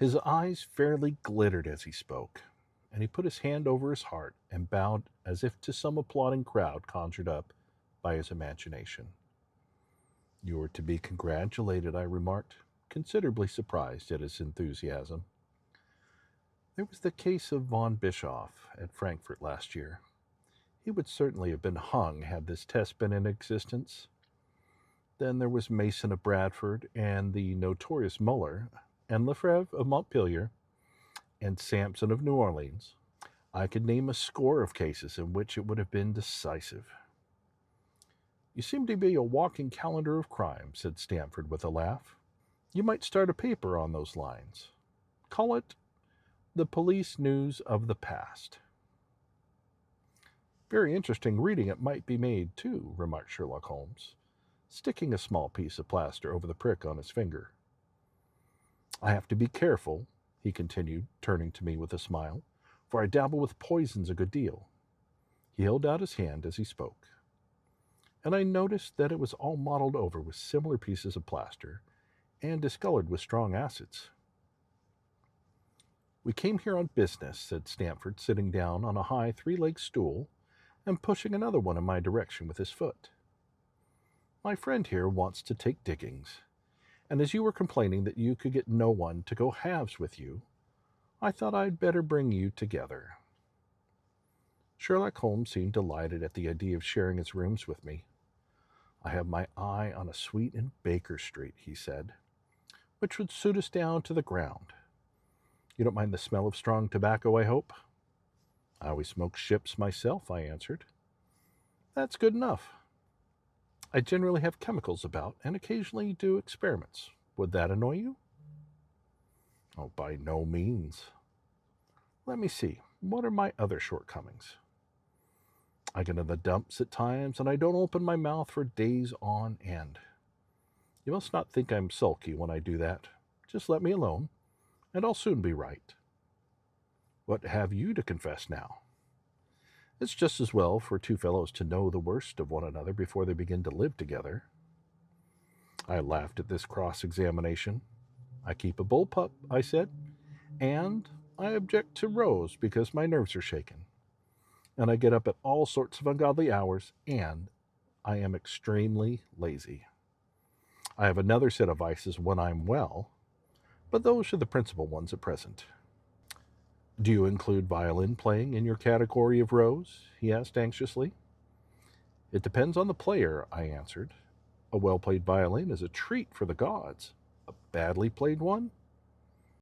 His eyes fairly glittered as he spoke, and he put his hand over his heart and bowed as if to some applauding crowd conjured up by his imagination. "You are to be congratulated," I remarked, considerably surprised at his enthusiasm. "There was the case of von Bischoff at Frankfurt last year. He would certainly have been hung had this test been in existence. Then there was Mason of Bradford, and the notorious Muller, and Lefebvre of Montpellier, and Sampson of New Orleans. I could name a score of cases in which it would have been decisive." "You seem to be a walking calendar of crime," said Stamford with a laugh. "You might start a paper on those lines. Call it The Police News of the Past." "Very interesting reading it might be made, too," remarked Sherlock Holmes, sticking a small piece of plaster over the prick on his finger. "I have to be careful," he continued, turning to me with a smile, "for I dabble with poisons a good deal." He held out his hand as he spoke, and I noticed that it was all mottled over with similar pieces of plaster and discolored with strong acids. "We came here on business," said Stamford, sitting down on a high three-legged stool and pushing another one in my direction with his foot. "My friend here wants to take diggings, and as you were complaining that you could get no one to go halves with you, I thought I'd better bring you together." Sherlock Holmes seemed delighted at the idea of sharing his rooms with me. "I have my eye on a suite in Baker Street," he said, "which would suit us down to the ground. You don't mind the smell of strong tobacco, I hope?" "I always smoke ships myself," I answered. "That's good enough. I generally have chemicals about and occasionally do experiments. Would that annoy you?" "Oh, by no means. Let me see. What are my other shortcomings? I get in the dumps at times, and I don't open my mouth for days on end. You must not think I'm sulky when I do that. Just let me alone, and I'll soon be right. What have you to confess now? It's just as well for two fellows to know the worst of one another before they begin to live together." I laughed at this cross-examination. "I keep a bullpup," I said, "and I object to Rose because my nerves are shaken, and I get up at all sorts of ungodly hours, and I am extremely lazy. I have another set of vices when I'm well, but those are the principal ones at present." "Do you include violin playing in your category of Rose?" he asked anxiously. "It depends on the player," I answered. "A well-played violin is a treat for the gods. A badly played one?